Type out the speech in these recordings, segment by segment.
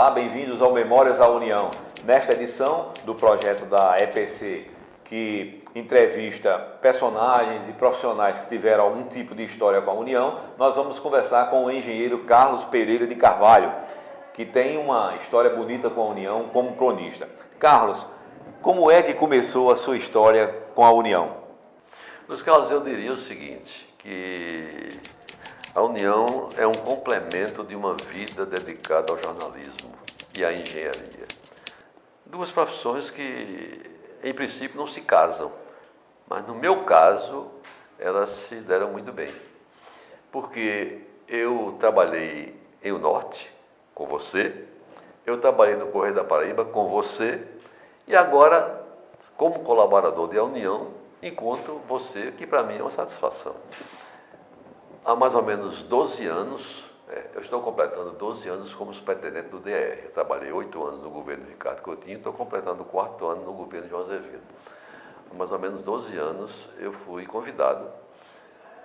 Olá, bem-vindos ao Memórias da União. Nesta edição do projeto da EPC, que entrevista personagens e profissionais que tiveram algum tipo de história com a União, nós vamos conversar com o engenheiro Carlos Pereira de Carvalho, que tem uma história bonita com a União como cronista. Carlos, como é que começou a sua história com a União? Luiz Carlos, eu diria o seguinte, que a União é um complemento de uma vida dedicada ao jornalismo e à engenharia. Duas profissões que, em princípio, não se casam, mas no meu caso, elas se deram muito bem. Porque eu trabalhei em O Norte, com você, eu trabalhei no Correio da Paraíba, com você, e agora, como colaborador da União, encontro você, que para mim é uma satisfação. Há mais ou menos 12 anos, eu estou completando 12 anos como superintendente do DR. Eu trabalhei 8 anos no governo de Ricardo Coutinho, estou completando o 4º ano no governo de João Azevedo. Há mais ou menos 12 anos eu fui convidado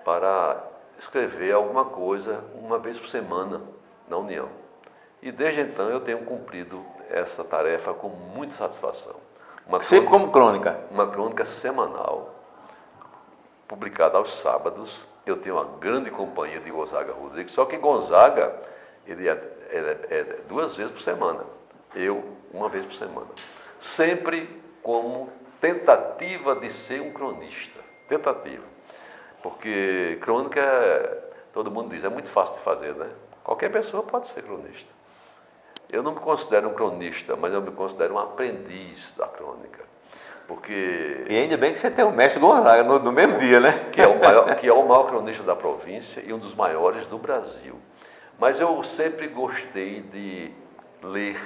para escrever alguma coisa uma vez por semana na União. E desde então eu tenho cumprido essa tarefa com muita satisfação. Sempre como crônica? Uma crônica semanal, publicada aos sábados. Eu tenho uma grande companhia de Gonzaga Rodrigues, só que Gonzaga, ele é 2 vezes por semana, eu 1 vez por semana. Sempre como tentativa de ser um cronista, tentativa. Porque crônica, todo mundo diz, é muito fácil de fazer, né? Qualquer pessoa pode ser cronista. Eu não me considero um cronista, mas eu me considero um aprendiz da crônica. Porque... E ainda bem que você tem o mestre Gonzaga no mesmo dia, né? Que é o maior cronista da província e um dos maiores do Brasil. Mas eu sempre gostei de ler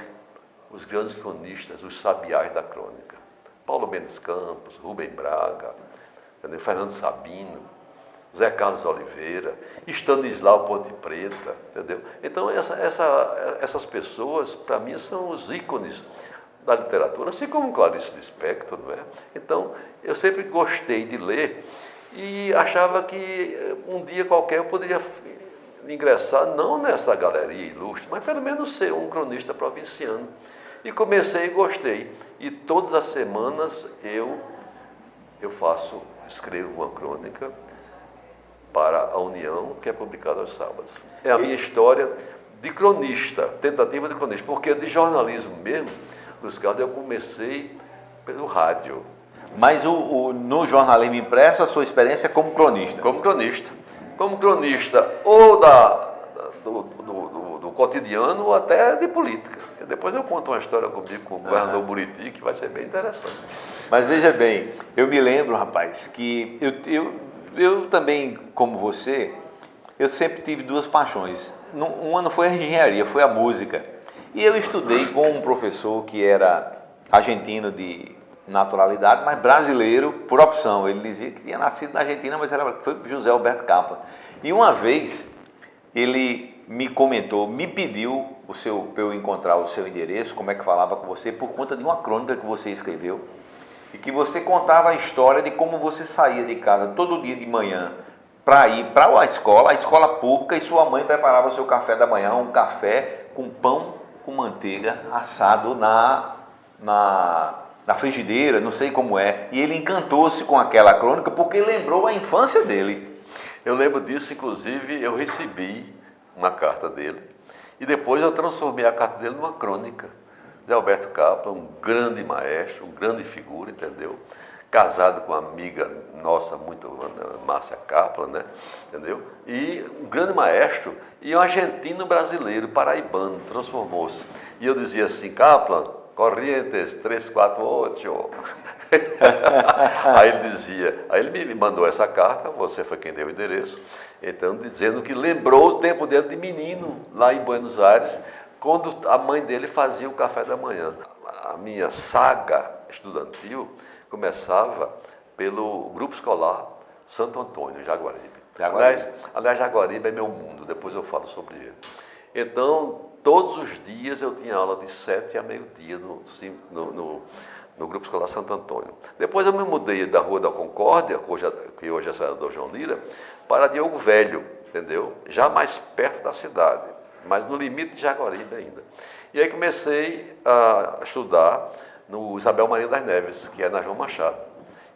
os grandes cronistas, os sabiás da crônica. Paulo Mendes Campos, Rubem Braga, Fernando Sabino, Zé Carlos Oliveira, Stanislau Ponte Preta, entendeu? Então, essas pessoas, para mim, são os ícones da literatura, assim como Clarice Lispector, não é? Então, eu sempre gostei de ler e achava que um dia qualquer eu poderia ingressar, não nessa galeria ilustre, mas pelo menos ser um cronista provinciano. E comecei e gostei. E todas as semanas eu escrevo uma crônica para a União, que é publicada aos sábados. É a minha história de cronista, tentativa de cronista, porque de jornalismo mesmo, Luiz Carlos, eu comecei pelo rádio. Mas no jornalismo impresso, a sua experiência é como cronista? Como cronista. Como cronista ou do cotidiano ou até de política. E depois eu conto uma história comigo com o governador Buriti, que vai ser bem interessante. Mas veja bem, eu me lembro, rapaz, que eu também, como você, eu sempre tive 2 paixões. Uma não foi a engenharia, foi a música. E eu estudei com um professor que era argentino de naturalidade, mas brasileiro por opção. Ele dizia que tinha nascido na Argentina, mas foi José Alberto Capra. E uma vez ele me comentou, me pediu para eu encontrar o seu endereço, como é que falava com você, por conta de uma crônica que você escreveu, e que você contava a história de como você saía de casa todo dia de manhã para ir para a escola pública, e sua mãe preparava o seu café da manhã, um café com pão com manteiga assado na frigideira, não sei como é. E ele encantou-se com aquela crônica porque lembrou a infância dele. Eu lembro disso, inclusive, eu recebi uma carta dele e depois eu transformei a carta dele numa crônica. Zé Alberto Capra, um grande maestro, uma grande figura, entendeu? Casado com uma amiga nossa, muito, Márcia Capra, né? Entendeu? E um grande maestro e um argentino brasileiro, paraibano, transformou-se. E eu dizia assim, Capra, Corrientes 348. Aí ele me mandou essa carta, você foi quem deu o endereço, então dizendo que lembrou o tempo dele de menino, lá em Buenos Aires, quando a mãe dele fazia o café da manhã. A minha saga estudantil começava pelo grupo escolar Santo Antônio, Jaguaribe. Aliás, Jaguaribe é meu mundo, depois eu falo sobre ele. Então, todos os dias eu tinha aula de 7 a meio-dia no grupo escolar Santo Antônio. Depois eu me mudei da Rua da Concórdia, que hoje é senador João Lira, para Diogo Velho, entendeu? Já mais perto da cidade. mas no limite de Jaguaribe ainda. E aí comecei a estudar no Isabel Maria das Neves, que é na João Machado.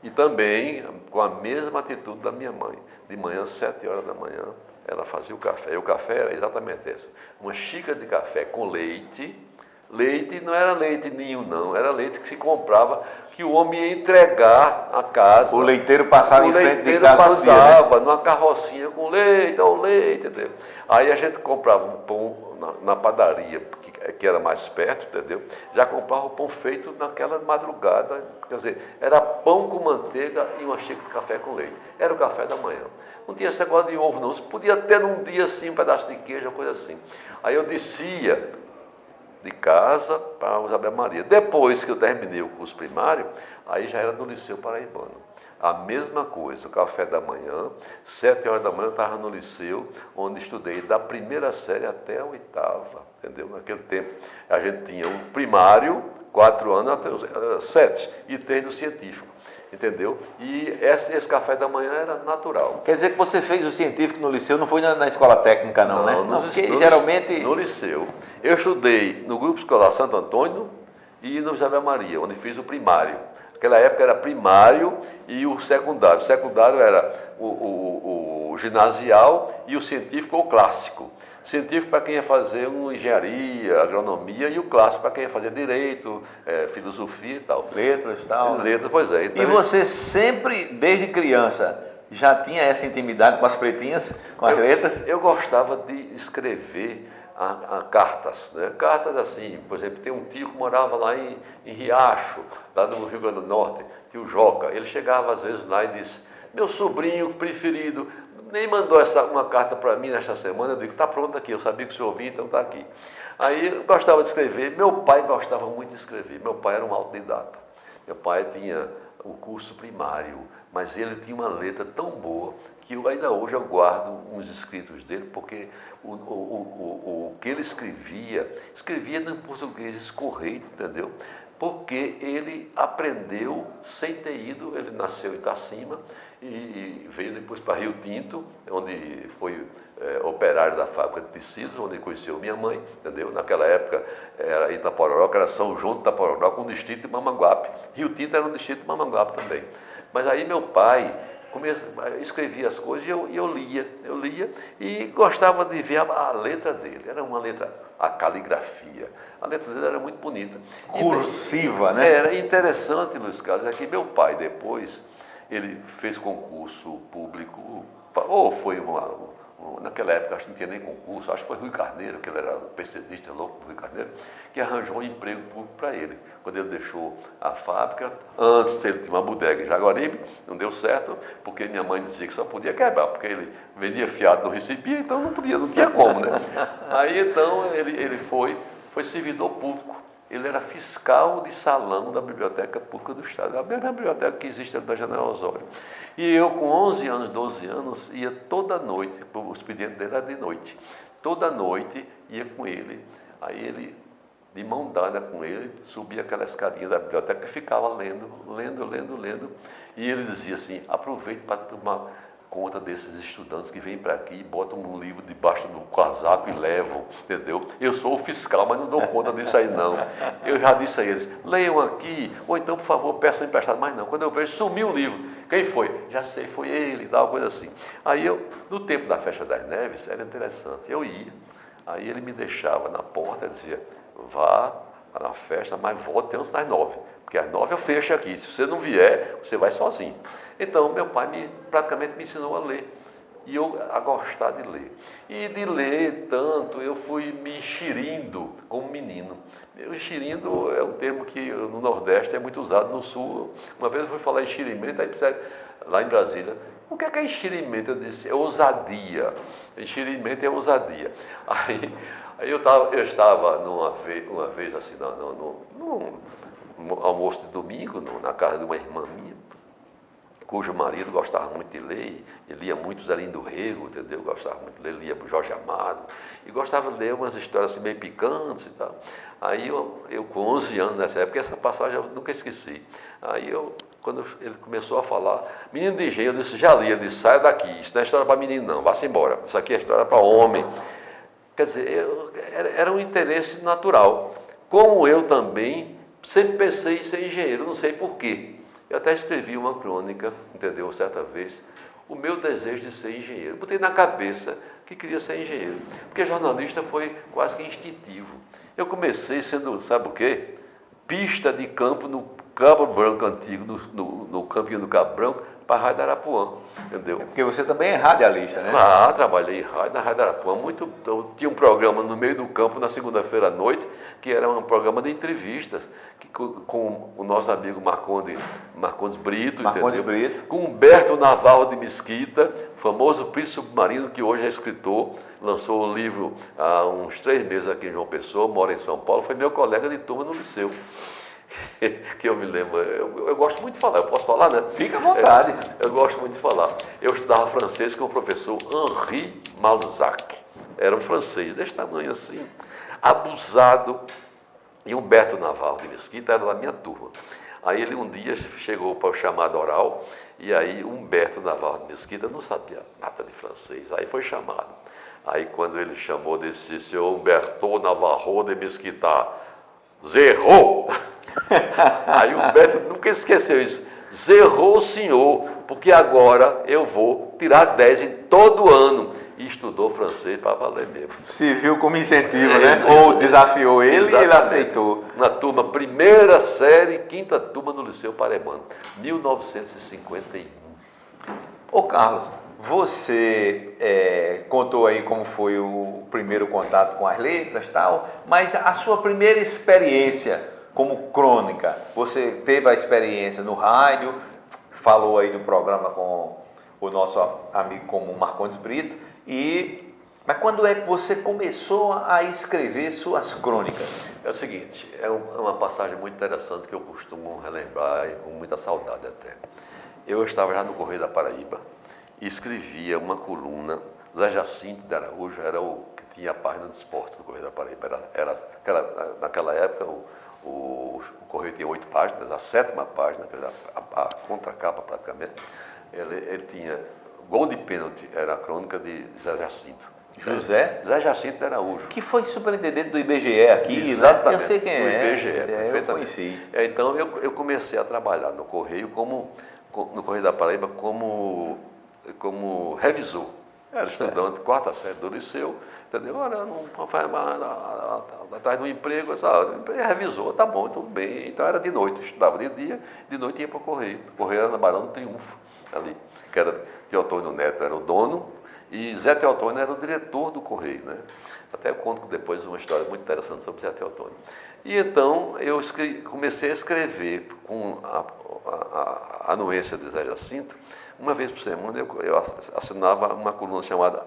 E também com a mesma atitude da minha mãe. De manhã, 7 horas da manhã, ela fazia o café. E o café era exatamente esse. Uma xícara de café com leite. Leite não era leite ninho, não. Era leite que se comprava, que o homem ia entregar à casa. O leiteiro passava em frente de casa todo dia, né? passava numa carrocinha com leite, ao leite, entendeu? Aí a gente comprava um pão na padaria, que era mais perto, entendeu? Já comprava o pão feito naquela madrugada, quer dizer, era pão com manteiga e uma xícara de café com leite. Era o café da manhã. Não tinha esse negócio de ovo, não. Você podia ter num dia assim, um pedaço de queijo, uma coisa assim. Aí eu descia de casa para o Isabel Maria. Depois que eu terminei o curso primário, aí já era no Liceu Paraibano. A mesma coisa, o café da manhã, 7 horas da manhã eu estava no liceu, onde estudei da primeira série até a 8ª, entendeu? Naquele tempo a gente tinha um primário, 4 anos até os 7, e 3 do científico, entendeu? E esse café da manhã era natural. Quer dizer que você fez o científico no liceu, não foi na escola técnica não, né? Não, porque geralmente... No liceu. Eu estudei no Grupo Escolar Santo Antônio e no Isabel Maria, onde fiz o primário. Naquela época era primário e o secundário. O secundário era o ginasial e o científico ou clássico. Científico para quem ia fazer engenharia, agronomia, e o clássico para quem ia fazer direito, filosofia e tal. Letras e tal. Letras, pois é. Então, e você sempre, desde criança, já tinha essa intimidade com as pretinhas, com as letras? Eu gostava de escrever cartas, né? Cartas assim, por exemplo, tem um tio que morava lá em Riacho, lá no Rio Grande do Norte, tio Joca. Ele chegava às vezes lá e disse: meu sobrinho preferido nem mandou uma carta para mim nesta semana. Eu digo: está pronto aqui, eu sabia que o senhor ouvia, então está aqui. Aí eu gostava de escrever. Meu pai gostava muito de escrever. Meu pai era um autodidata. Meu pai tinha o curso primário, mas ele tinha uma letra tão boa que ainda hoje eu guardo uns escritos dele, porque o que ele escrevia no português escorreito, entendeu? Porque ele aprendeu sem ter ido. Ele nasceu em Itacima e veio depois para Rio Tinto, onde foi operário da fábrica de tecidos, onde conheceu minha mãe, entendeu? Naquela época era Itapororó, que era São João de Itapororó, com o distrito de Mamanguape. Rio Tinto era um distrito de Mamanguape também. Mas aí meu pai escrevia as coisas e eu lia e gostava de ver a letra dele. Era uma letra, a caligrafia. A letra dele era muito bonita. Cursiva, né? Era interessante, Luiz Carlos, é que meu pai depois, ele fez concurso público, ou foi naquela época, acho que não tinha nem concurso, acho que foi Rui Carneiro, que ele era PCdista, louco por Rui Carneiro, que arranjou um emprego público para ele. Quando ele deixou a fábrica, antes ele tinha uma bodega em Jaguaribe, não deu certo, porque minha mãe dizia que só podia quebrar, porque ele vendia fiado, não recebia, então não tinha como, né? Aí então ele foi servidor público. Ele era fiscal de salão da Biblioteca Pública do Estado, a mesma biblioteca que existe ali da General Osório. E eu, com 11 anos, 12 anos, ia toda noite, o expediente dele era de noite, toda noite ia com ele. Aí ele, de mão dada com ele, subia aquela escadinha da biblioteca e ficava lendo. E ele dizia assim: aproveite para tomar conta desses estudantes que vêm para aqui, botam um livro debaixo do casaco e levam, entendeu? Eu sou o fiscal, mas não dou conta disso aí não. Eu já disse a eles: leiam aqui, ou então, por favor, peçam emprestado. Mas não, quando eu vejo, sumiu o livro. Quem foi? Já sei, foi ele, tal, coisa assim. Aí eu, no tempo da Festa das Neves, era interessante, eu ia, aí ele me deixava na porta e dizia: vá na festa, mas volte antes das 9, porque às 9 eu fecho aqui, se você não vier, você vai sozinho. Então, meu pai praticamente me ensinou a ler, e eu a gostar de ler. E de ler tanto, eu fui me enxerindo como menino. Enxerindo é um termo que no Nordeste é muito usado, no Sul. Uma vez eu fui falar enxerimento, lá em Brasília: o que é enxerimento? Eu disse: é ousadia. Enxerimento é ousadia. Aí eu estava uma vez assim, num almoço de domingo, na casa de uma irmã minha, cujo marido gostava muito de ler, ele lia muito Zelindo Rego, entendeu? Gostava muito de ler, lia Jorge Amado, e gostava de ler umas histórias assim meio picantes e tal. Aí eu com 11 anos nessa época, essa passagem eu nunca esqueci. Aí quando ele começou a falar, menino de engenho, eu disse: já li. Ele disse: saia daqui, isso não é história para menino não, vá-se embora, isso aqui é história para homem. Quer dizer, era um interesse natural. Como eu também sempre pensei em ser engenheiro, não sei porquê. Eu até escrevi uma crônica, entendeu, certa vez, o meu desejo de ser engenheiro. Botei na cabeça que queria ser engenheiro, porque jornalista foi quase que instintivo. Eu comecei sendo, sabe o quê? Pista de campo no Cabo Branco antigo, no campinho do Cabo Branco, para a Rádio Arapuã, entendeu? Porque você também é radialista, né? Ah, trabalhei em rádio, na Rádio Arapuã, eu tinha um programa no meio do campo, na segunda-feira à noite, que era um programa de entrevistas, com o nosso amigo Marcondes Brito, Marcondes entendeu? Brito. Com Humberto Navarro de Mesquita, famoso príncipe submarino, que hoje é escritor, lançou o livro há uns 3 meses aqui em João Pessoa, mora em São Paulo, foi meu colega de turma no liceu. Que eu me lembro, eu gosto muito de falar, eu posso falar, né? Fica à vontade. Eu gosto muito de falar. Eu estudava francês com o professor Henri Malzac. Era um francês desse tamanho assim, abusado. E Humberto Navarro de Mesquita era da minha turma. Aí ele um dia chegou para o chamado oral, e aí Humberto Navarro de Mesquita não sabia nada de francês, aí foi chamado. Aí quando ele chamou, disse, senhor Humberto Navarro de Mesquita, zerrou! Aí o Beto nunca esqueceu isso. Zerrou o senhor, porque agora eu vou tirar 10 em todo ano. E estudou francês para valer mesmo. Se viu como incentivo, né? Ou desafiou ele e ele aceitou. Na turma, primeira série, 5ª turma no Liceu Paraibano, 1951. Ô Carlos, você contou aí como foi o primeiro contato com as letras e tal, mas a sua primeira experiência como crônica, você teve a experiência no rádio, falou aí no programa com o nosso amigo comum Marcondes Brito, mas quando é que você começou a escrever suas crônicas? É o seguinte, é uma passagem muito interessante que eu costumo relembrar com muita saudade até. Eu estava já no Correio da Paraíba e escrevia uma coluna. Zé Jacinto de Araújo era o que tinha a página de esporte do Correio da Paraíba. Naquela época o Correio tinha 8 páginas, a 7ª página, a contracapa praticamente, ele tinha gol de pênalti, era a crônica de Zé Jacinto. Zé Jacinto de Araújo. Que foi superintendente do IBGE aqui, exatamente, né? Eu sei quem é. IBGE, perfeitamente. Eu conheci. Então eu comecei a trabalhar no Correio, no Correio da Paraíba, como revisor. Era estudante, 4ª série do liceu, entendeu? Olha, não faz mais atrás de um emprego, revisor, tá bom, tudo bem. Então era de noite, eu estudava de dia, de noite ia para o Correio. O Correio era na Barão do Triunfo, ali, que era Teotônio Neto, era o dono, e Zé Teotônio era o diretor do Correio, né? Até eu conto depois uma história muito interessante sobre Zé Teotônio. E então eu comecei a escrever com a anuência de Zé Jacinto. Uma vez por semana eu assinava uma coluna chamada,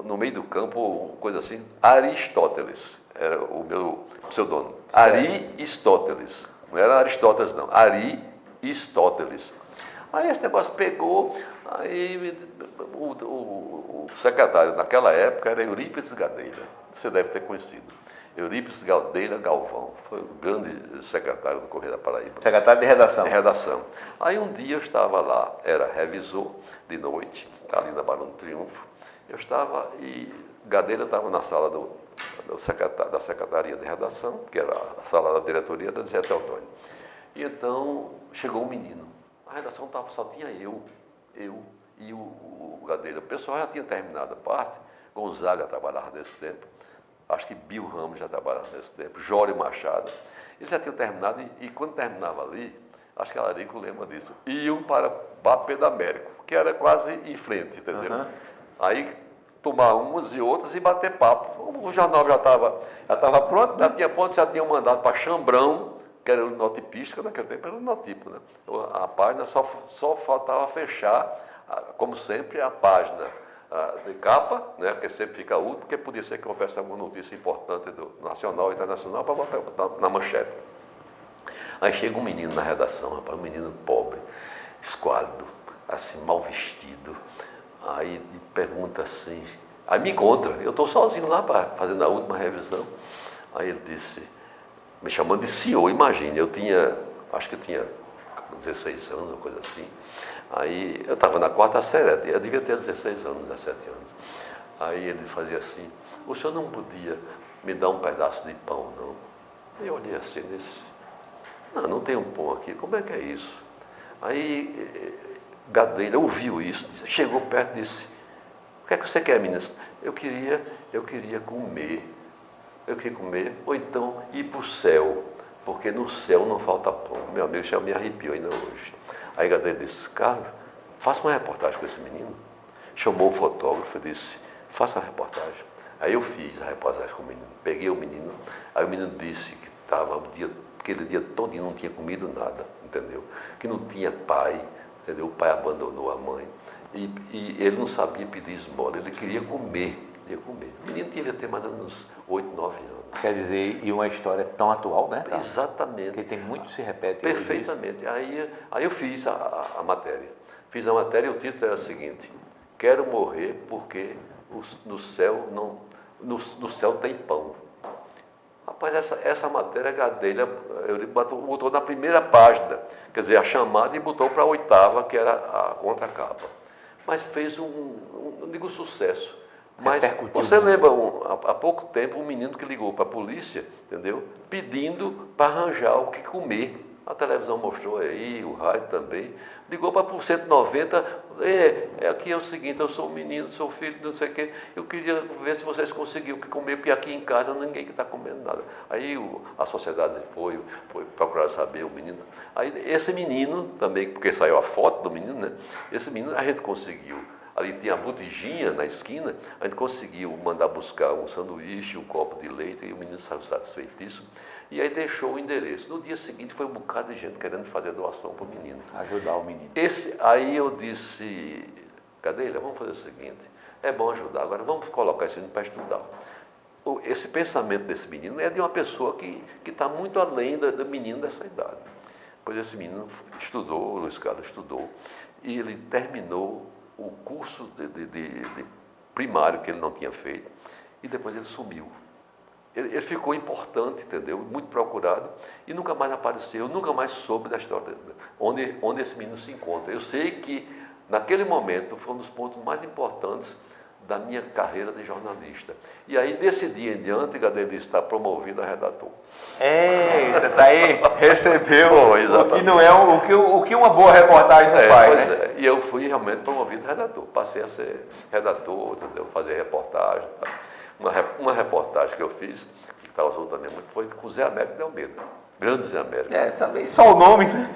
no meio do campo, coisa assim, Aristóteles, era o meu pseudônimo. Aristóteles, não era Aristóteles não, Aristóteles. Aí esse negócio pegou, aí o secretário naquela época era Eurípides Gadelha, você deve ter conhecido. Eurípides Gadelha Galvão, foi o grande secretário do Correio da Paraíba. Secretário de redação. De redação. Aí um dia eu estava lá, era revisor de noite, ali na Barão do Triunfo. Eu estava e Gadelha estava na sala da Secretaria de Redação, que era a sala da diretoria da Zé Teotônio. E então chegou um menino. A redação só tinha eu e o Gadelha. O pessoal já tinha terminado a parte, Gonzaga trabalhava nesse tempo. Acho que Bill Ramos já trabalhava nesse tempo, Jório Machado. Eles já tinham terminado e quando terminava ali, acho que a Larico lembra disso, iam para Bapê da Américo, que era quase em frente, entendeu? Uhum. Aí tomar umas e outras e bater papo. O jornal já estava pronto, já tinham mandado para Chambrão, que era o notipista, naquele tempo era o notipo, né? A página só faltava fechar, como sempre, a página de capa, né, porque sempre fica útil, porque podia ser que houvesse alguma notícia importante do nacional e internacional para botar na manchete. Aí chega um menino na redação, rapaz, um menino pobre, esquálido, assim, mal vestido. Aí pergunta assim, aí me encontra, eu estou sozinho lá fazendo a última revisão. Aí ele disse, me chamando de senhor, imagine, acho que eu tinha 16 anos, uma coisa assim. Aí eu estava na 4ª série, eu devia ter 16 anos, 17 anos. Aí ele fazia assim, o senhor não podia me dar um pedaço de pão, não? Eu olhei assim, disse, não tem um pão aqui, como é que é isso? Aí Gadelha ouviu isso, chegou perto e disse, o que é que você quer, menina? Eu queria comer. Eu queria comer, ou então ir para o céu, porque no céu não falta pão. Meu amigo já me arrepiou ainda hoje. Aí Gadelha disse, Carlos, faça uma reportagem com esse menino. Chamou o fotógrafo e disse, faça a reportagem. Aí eu fiz a reportagem com o menino, peguei o menino, aí o menino disse que estava aquele dia todo não tinha comido nada, entendeu? Que não tinha pai, entendeu? O pai abandonou a mãe e ele não sabia pedir esmola, ele queria comer. O menino devia ter mais ou menos 8, 9 anos. Quer dizer, e uma história tão atual, né? Exatamente. Porque tem muito que se repete. Perfeitamente. Aí eu fiz a matéria. Fiz a matéria e o título era o seguinte, quero morrer porque no céu tem pão. Rapaz, essa matéria Gadelha, ele botou na primeira página, quer dizer, a chamada, e botou para a 8ª, que era a contracapa. Mas fez não digo sucesso, mas você lembra, há pouco tempo, um menino que ligou para a polícia, entendeu? Pedindo para arranjar o que comer. A televisão mostrou aí, o rádio também. Ligou para o 190, aqui é o seguinte, eu sou um menino, sou filho de não sei o quê, eu queria ver se vocês conseguiram o que comer, porque aqui em casa ninguém está comendo nada. Aí a sociedade foi procurar saber o menino. Aí esse menino também, porque saiu a foto do menino, né? Esse menino a gente conseguiu. Ali tinha a botijinha na esquina, a gente conseguiu mandar buscar um sanduíche, um copo de leite, e o menino saiu satisfeitíssimo. E aí deixou o endereço. No dia seguinte foi um bocado de gente querendo fazer doação para o menino. Ajudar o menino. Aí eu disse, Gadelha, vamos fazer o seguinte, é bom ajudar, agora vamos colocar esse menino para estudar. Esse pensamento desse menino é de uma pessoa que está muito além do menino dessa idade. Pois esse menino estudou, o Luiz Carlos estudou, e ele terminou o curso de primário que ele não tinha feito, e depois ele sumiu. Ele ficou importante, entendeu? Muito procurado, e nunca mais apareceu, nunca mais soube da história onde esse menino se encontra. Eu sei que, naquele momento, foi um dos pontos mais importantes da minha carreira de jornalista. E aí, desse dia em diante, Gadelha está promovido a redator. Tá aí, recebeu o que não é o que uma boa reportagem não faz, pois né? E eu fui realmente promovido a redator. Passei a ser redator, entendeu? Fazer reportagem. Tá? Uma reportagem que eu fiz, que causou também muito, foi com o Zé Américo de Almeida. Grande Zé Américo. Também só o nome, né?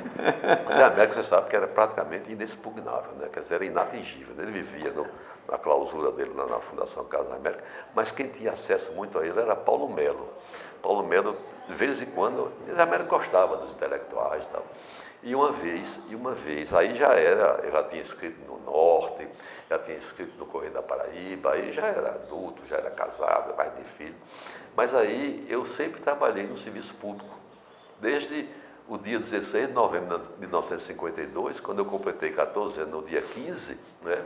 O Zé Américo, você sabe que era praticamente inexpugnável, né? Quer dizer, era inatingível. Ele vivia na clausura dele na Fundação Casa América, mas quem tinha acesso muito a ele era Paulo Melo. Paulo Melo, de vez em quando, o Zé Américo gostava dos intelectuais e tal. E uma vez, aí eu já tinha escrito no Norte, já tinha escrito no Correio da Paraíba, aí já era adulto, já era casado, pai de filho. Mas aí eu sempre trabalhei no serviço público, desde o dia 16 de novembro de 1952, quando eu completei 14 anos, no dia 15, né,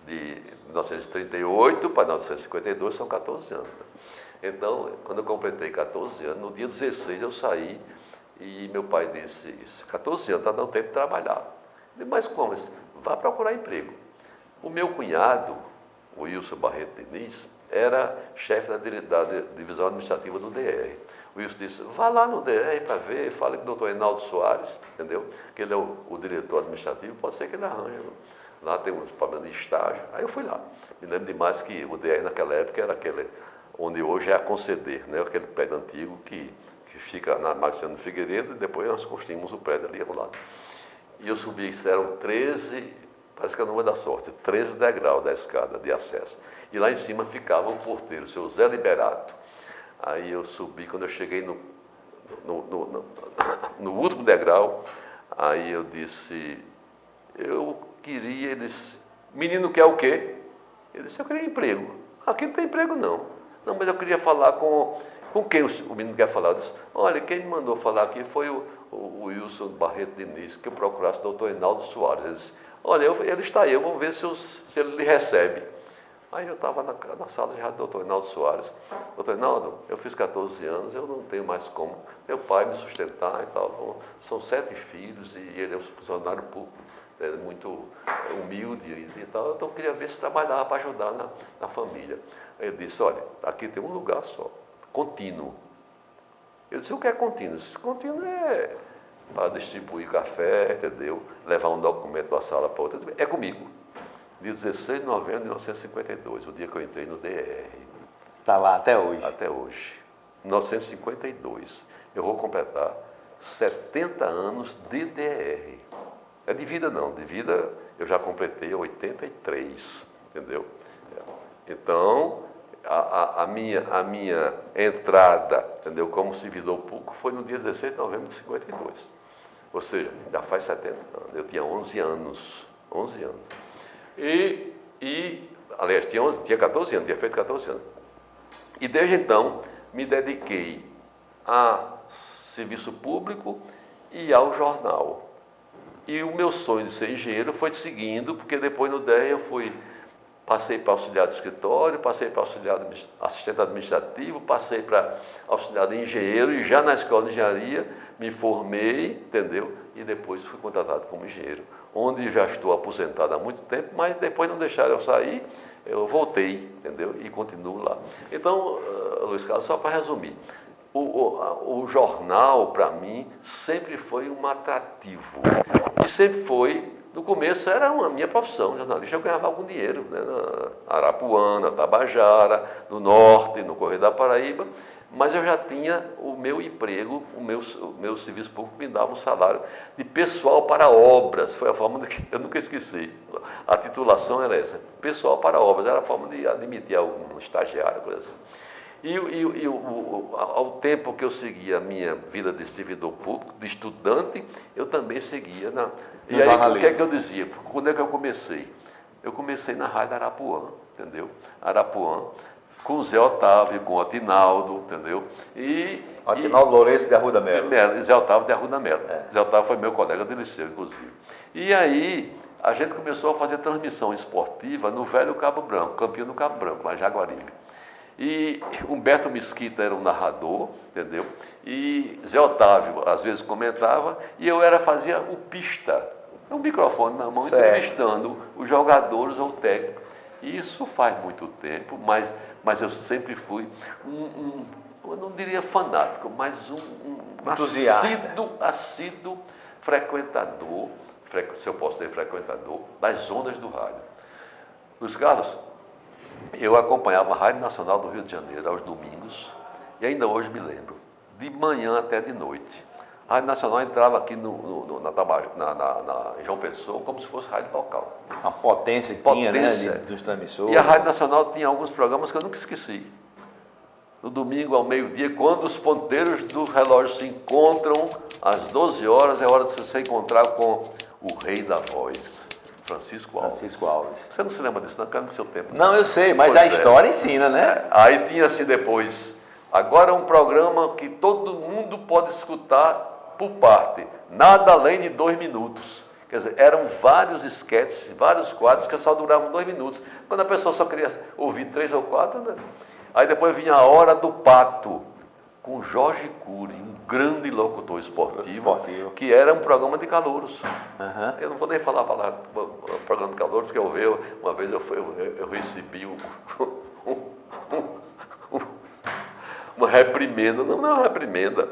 de 1938 para 1952, são 14 anos. Então, quando eu completei 14 anos, no dia 16 eu saí, e meu pai disse, 14 anos, está dando tempo de trabalhar. Eu disse, mas como? Disse, vá procurar emprego. O meu cunhado, o Wilson Barreto Diniz, era chefe da divisão administrativa do DR. O Wilson disse, vá lá no DR para ver, fale com o doutor Reinaldo Soares, entendeu? Que ele é o diretor administrativo, pode ser que ele arranje. Lá tem uns problemas de estágio. Aí eu fui lá. Me lembro demais que o DR naquela época era aquele, onde hoje é a Conceder, né? Aquele prédio antigo que fica na Marciano Figueiredo, e depois nós construímos o prédio ali ao lado. E eu subi, eram 13, parece que é o número da sorte, 13 degraus da escada de acesso. E lá em cima ficava o porteiro, o seu Zé Liberato. Aí eu subi, quando eu cheguei no último degrau, aí eu disse, eu queria, ele disse, menino quer o quê? Ele disse, eu queria emprego. Aqui não tem emprego não. Não, mas eu queria falar com quem o menino quer falar? Eu disse, olha, quem me mandou falar aqui foi o Wilson Barreto Diniz, que eu procurasse o doutor Reinaldo Soares. Ele disse, olha, ele está aí, eu vou ver se ele lhe recebe. Aí eu estava na sala já do doutor Reinaldo Soares. Doutor Reinaldo, eu fiz 14 anos, eu não tenho mais como meu pai me sustentar e tal. São 7 filhos e ele é um funcionário público. muito humilde e tal, então eu queria ver se trabalhava para ajudar na família. Aí ele disse, olha, aqui tem um lugar só, contínuo. Eu disse, o que é contínuo? Contínuo é para distribuir café, entendeu? Levar um documento de uma sala para outra. É comigo. Dia 16 de novembro de 1952, o dia que eu entrei no DR. Está lá até hoje. Até hoje. 1952. Eu vou completar 70 anos de DR. É de vida não, de vida eu já completei 83, entendeu? Então, a minha entrada, entendeu, como servidor público foi no dia 16 de novembro de 52. Ou seja, já faz 70 anos. Eu tinha 11 anos. 11 anos. Aliás, tinha 14 anos, tinha feito 14 anos. E desde então, me dediquei a serviço público e ao jornal. E o meu sonho de ser engenheiro foi seguindo, porque depois no DEA eu passei para auxiliar de escritório, passei para auxiliar de assistente administrativo, passei para auxiliar de engenheiro e já na escola de engenharia me formei, entendeu? E depois fui contratado como engenheiro, onde já estou aposentado há muito tempo, mas depois não deixaram eu sair, eu voltei, entendeu? E continuo lá. Então, Luiz Carlos, só para resumir, o jornal, para mim, sempre foi um atrativo. E sempre foi, no começo era a minha profissão, jornalista, eu ganhava algum dinheiro, né, na Arapuã, na Tabajara, no Norte, no Correio da Paraíba, mas eu já tinha o meu emprego, o meu serviço público me dava um salário de pessoal para obras, foi a forma que eu nunca esqueci. A titulação era essa, pessoal para obras, era a forma de admitir algum estagiário, coisa assim. Ao tempo que eu seguia a minha vida de servidor público, de estudante, eu também seguia E aí, o que é que eu dizia? Quando é que eu comecei? Eu comecei na Rádio Arapuã, entendeu? Arapuã, com o Zé Otávio, com o Otinaldo, entendeu? Otinaldo Lourenço de Arruda Melo. Zé Otávio de Arruda Melo. Zé Otávio foi meu colega de liceu, inclusive. E aí, a gente começou a fazer transmissão esportiva no velho Cabo Branco, Campinho do Cabo Branco, lá em Jaguaribe. E Humberto Mesquita era um narrador, entendeu? E Zé Otávio, às vezes, comentava, e eu fazia o pista, um microfone na mão, entrevistando os jogadores ou o técnico. Isso faz muito tempo, mas eu sempre fui eu não diria fanático, mas um assíduo frequentador, se eu posso dizer frequentador, das ondas do rádio. Luiz Carlos, eu acompanhava a Rádio Nacional do Rio de Janeiro aos domingos, e ainda hoje me lembro, de manhã até de noite. A Rádio Nacional entrava aqui em João Pessoa como se fosse rádio local. A potência que tinha, né, dos transmissores. E a Rádio Nacional tinha alguns programas que eu nunca esqueci. No domingo ao meio-dia, quando os ponteiros do relógio se encontram, às 12 horas, é hora de você encontrar com o rei da voz. Francisco Alves. Você não se lembra disso, não? Porque é no seu tempo. Não, eu sei, mas a história ensina, né? Aí tinha assim depois, agora é um programa que todo mundo pode escutar por parte, nada além de 2 minutos. Quer dizer, eram vários esquetes, vários quadros que só duravam 2 minutos. Quando a pessoa só queria ouvir 3 ou 4, né? Aí depois vinha a Hora do Pato, com Jorge Cury, um grande locutor esportivo, que era um programa de calouros. Eu não vou nem falar a palavra programa de calouros, porque uma vez eu recebi uma reprimenda, não é uma reprimenda,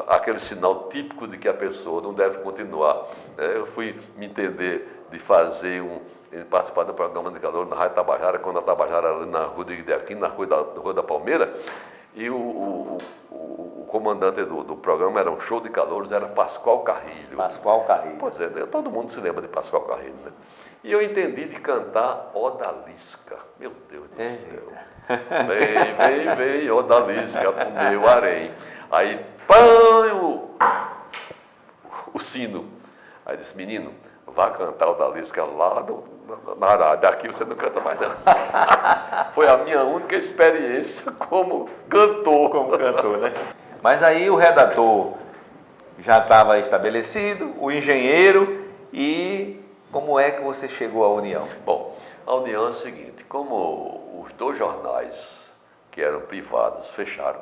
aquele sinal típico de que a pessoa não deve continuar. Eu fui me entender de participar do programa de calor na Rádio Tabajara, quando a Tabajara era ali na Rua de Aquino, na Rua da Palmeira, e o comandante do programa era um show de calouros, era Pascoal Carrilho. Pois é, todo mundo se lembra de Pascoal Carrilho, né? E eu entendi de cantar Odalisca. Meu Deus do céu. Vem, Odalisca pro meu harém. Aí, pão, o sino. Aí disse, menino, vá cantar Odalisca lá na Arábia. Aqui você não canta mais não. Foi a minha única experiência como cantor. Né? Mas aí o redator já estava estabelecido, o engenheiro, e como é que você chegou à União? Bom, a União é o seguinte, como os 2 jornais que eram privados fecharam,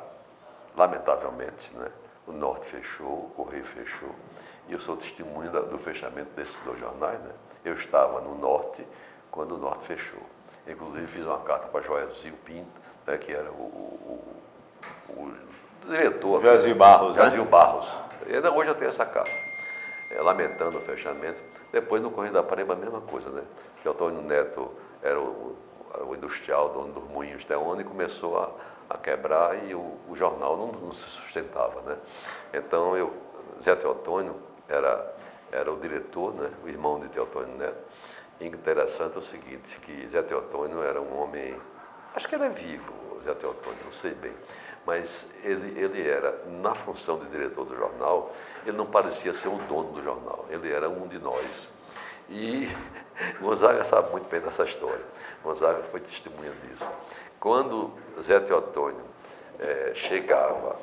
lamentavelmente, né? O Norte fechou, o Correio fechou, e eu sou testemunha do fechamento desses 2 jornais, né? Eu estava no Norte quando o Norte fechou. Inclusive fiz uma carta para Joelzio Pinto, né, que era o diretor. Joelzio Barros, Joelzio Barros. E ainda hoje eu tenho essa carta, lamentando o fechamento. Depois no Correio da Paraíba a mesma coisa, né? Que Antônio Neto era o industrial, dono dos moinhos Teone, e começou a quebrar e o jornal não se sustentava, né? Então Zé Teotônio era o diretor, né? O irmão de Teotônio Neto. E interessante é o seguinte, que Zé Teotônio era um homem, acho que ele é vivo, Zé Teotônio, não sei bem, mas ele era, na função de diretor do jornal, ele não parecia ser o dono do jornal, ele era um de nós. E Gonzaga sabe muito bem dessa história, Gonzaga foi testemunha disso. Quando Zé Teotônio chegava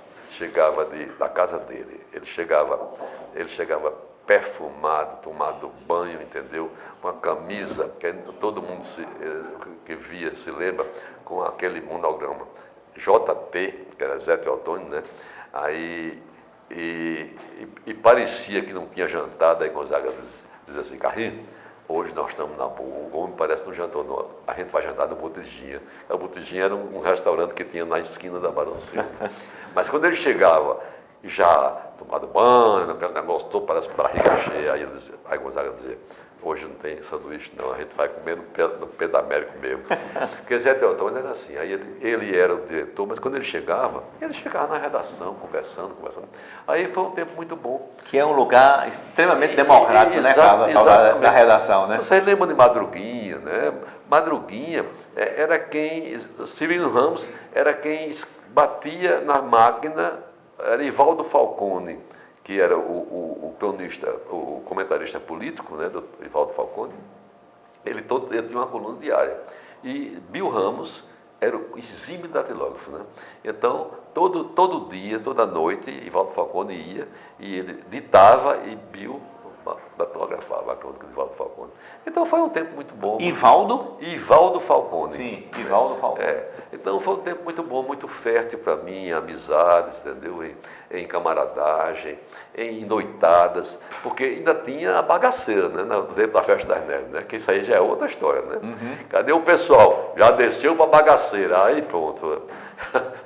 da casa dele, ele chegava perfumado, tomado banho, entendeu? Com a camisa, que todo mundo que via se lembra, com aquele monograma JT, que era Zé Teotônio, né? Aí, e parecia que não tinha jantado, aí Gonzaga dizia assim, Carrinho, hoje nós estamos na boa, o homem parece que não jantou, não. A gente vai jantar no Botijinha. A Botijinha era um restaurante que tinha na esquina da Barão do Triunfo. Mas quando ele chegava, já tomado banho, aquele negócio todo, parece barriga cheia, aí Gonzaga dizia, hoje não tem sanduíche não, a gente vai comer no pé da América mesmo. Porque Zé Teotônio era assim, aí ele era o diretor, mas quando ele ficava na redação, conversando. Aí foi um tempo muito bom. Que é um lugar extremamente democrático, né, Carlos? Da redação, né? Vocês lembram de Madruguinha, né? Madruguinha era quem, Severino Ramos era quem batia na máquina, era Ivaldo Falcone, que era o comentarista político, né, do Ivaldo Falcone. Ele tinha uma coluna diária. E Bill Ramos era o exímio datilógrafo, né? Então, todo dia, toda noite, Ivaldo Falcone ia e ele ditava e Bill datilografava a crônica de Ivaldo Falcone. Então foi um tempo muito bom. Ivaldo Falcone. Sim, Ivaldo Falcone. Então foi um tempo muito bom, muito fértil para mim, em amizades, entendeu? Em camaradagem, em noitadas, porque ainda tinha a bagaceira, né? Dentro da Festa das Neves, né? Que isso aí já é outra história, né? Uhum. Cadê o pessoal? Já desceu para a bagaceira, aí pronto.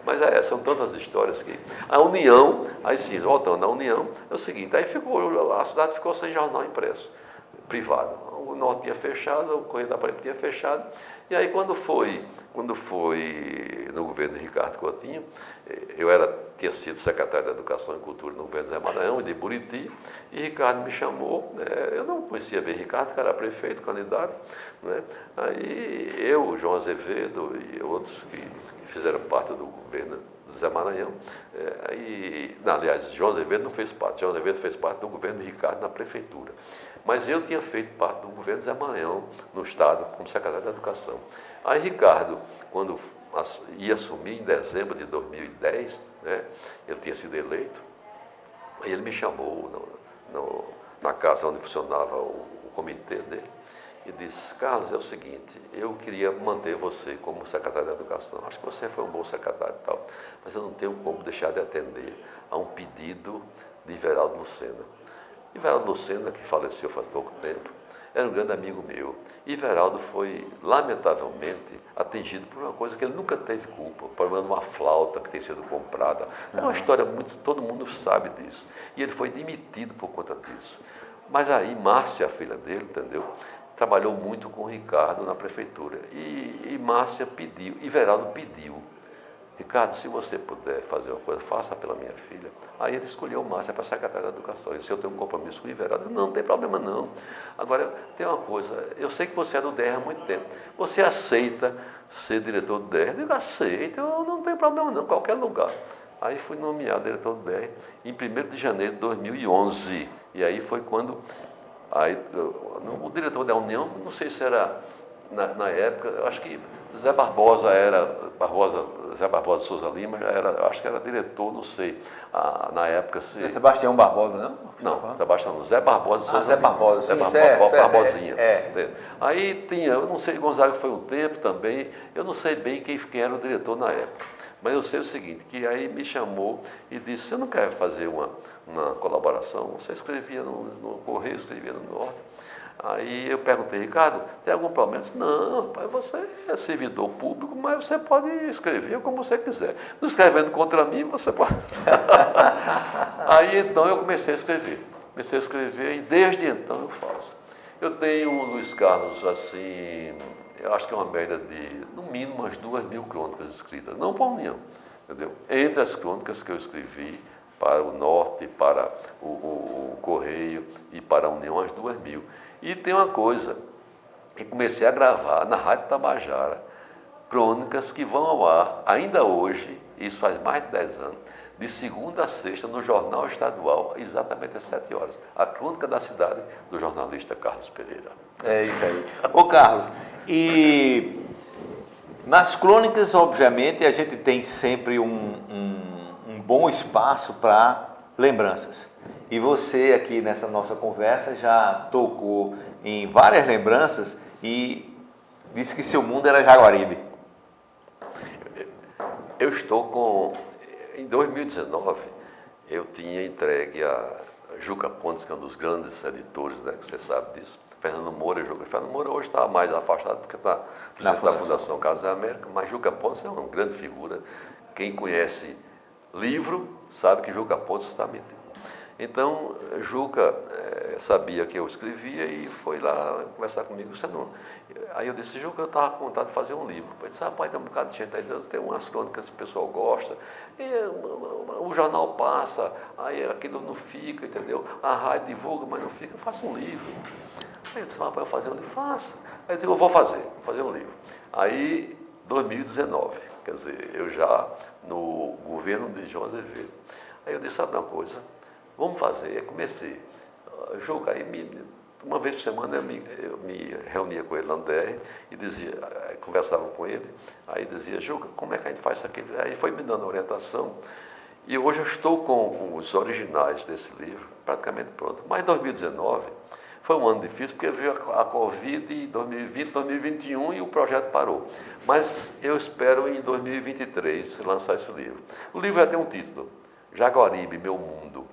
Mas são tantas histórias que... A União, aí sim, voltando, a União é o seguinte, aí a cidade ficou sem jornal impresso, privado. O Norte tinha fechado, o Correio da Paraíba tinha fechado, e aí quando foi no governo de Ricardo Coutinho, tinha sido secretário de Educação e Cultura no governo de Zé Maranhão e de Buriti, e Ricardo me chamou, eu não conhecia bem Ricardo, que era prefeito, candidato, né? Aí eu, João Azevedo e outros que fizeram parte do governo de Zé Maranhão, aliás, João Azevedo não fez parte, João Azevedo fez parte do governo de Ricardo na prefeitura. Mas eu tinha feito parte do governo de Zé Maranhão, no Estado, como secretário de Educação. Aí Ricardo, quando ia assumir em dezembro de 2010, né, ele tinha sido eleito, aí ele me chamou na casa onde funcionava o comitê dele, e disse, Carlos, é o seguinte, eu queria manter você como secretário de Educação, acho que você foi um bom secretário e tal, mas eu não tenho como deixar de atender a um pedido de Everaldo Lucena. Everaldo Lucena, que faleceu faz pouco tempo, era um grande amigo meu. E Everaldo foi, lamentavelmente, atingido por uma coisa que ele nunca teve culpa, o problema de uma flauta que tem sido comprada. É uma história todo mundo sabe disso. E ele foi demitido por conta disso. Mas aí, Márcia, a filha dele, entendeu? Trabalhou muito com o Ricardo na prefeitura. E Márcia pediu, Everaldo pediu, Ricardo, se você puder fazer uma coisa, faça pela minha filha. Aí ele escolheu Márcia para secretária de Educação. Ele disse, eu tenho um compromisso com o Everaldo. Não tem problema não. Agora, tem uma coisa, eu sei que você é do DR há muito tempo. Você aceita ser diretor do DR? Eu digo, aceito, eu não tenho problema não, qualquer lugar. Aí fui nomeado diretor do DR em 1º de janeiro de 2011. E aí foi quando o diretor da União, não sei se era na época, eu acho que Zé Barbosa Souza Lima, acho que era diretor, não sei, na época. É Sebastião Barbosa, não? Não, Sebastião não, Zé Barbosa Souza Zé Lima. Barbosa, Barbosinha. Aí tinha, eu não sei, Gonzaga foi um tempo também, eu não sei bem quem era o diretor na época. Mas eu sei o seguinte, que aí me chamou e disse, você não quer fazer uma colaboração, você escrevia no Correio, escrevia no Norte. Aí eu perguntei, Ricardo, tem algum problema? Ele disse, não, rapaz, você é servidor público, mas você pode escrever como você quiser. Não escrevendo contra mim, você pode. Aí então eu comecei a escrever. Comecei a escrever e desde então eu faço. Eu tenho, Luiz Carlos, assim, eu acho que é uma média de, no mínimo, umas 2.000 crônicas escritas, não para a União, entendeu? Entre as crônicas que eu escrevi para o Norte, para o Correio e para a União, umas 2.000. E tem uma coisa, eu comecei a gravar na Rádio Tabajara crônicas que vão ao ar ainda hoje, isso faz mais de 10 anos, de segunda a sexta no Jornal Estadual, exatamente às 7 horas. A crônica da cidade do jornalista Carlos Pereira. É isso aí. Ô Carlos, e nas crônicas, obviamente, a gente tem sempre um bom espaço para lembranças. E você aqui nessa nossa conversa já tocou em várias lembranças e disse que seu mundo era Jaguaribe. Eu estou com... Em 2019, eu tinha entregue a Juca Pontes, que é um dos grandes editores, né, que você sabe disso, Fernando Moura e Juca. Fernando Moura hoje está mais afastado porque está presidente da Fundação Casas da América, mas Juca Pontes é uma grande figura. Quem conhece livro sabe que Juca Pontes está metido. Então, Juca sabia que eu escrevia e foi lá conversar comigo. Você não... Aí eu disse, Juca, eu estava com vontade de fazer um livro. Ele disse, rapaz, tem um bocado de gente aí, tem umas crônicas que o pessoal gosta, e o jornal passa, aí aquilo não fica, entendeu? A rádio divulga, mas não fica, faça um livro. Aí eu disse, rapaz, eu vou fazer um livro? Faça. Aí eu disse, eu vou fazer um livro. Aí, 2019, quer dizer, eu já no governo de João Azevedo. Aí eu disse, sabe uma coisa? Vamos fazer. Aí comecei. Juca, aí uma vez por semana eu me reunia com ele lá no DR e dizia, conversava com ele, aí dizia, Juca, como é que a gente faz isso aqui? Aí foi me dando orientação e hoje eu estou com os originais desse livro praticamente pronto. Mas 2019 foi um ano difícil porque veio a Covid em 2020, 2021 e o projeto parou. Mas eu espero em 2023 lançar esse livro. O livro já tem um título, Jaguaribe, Meu Mundo.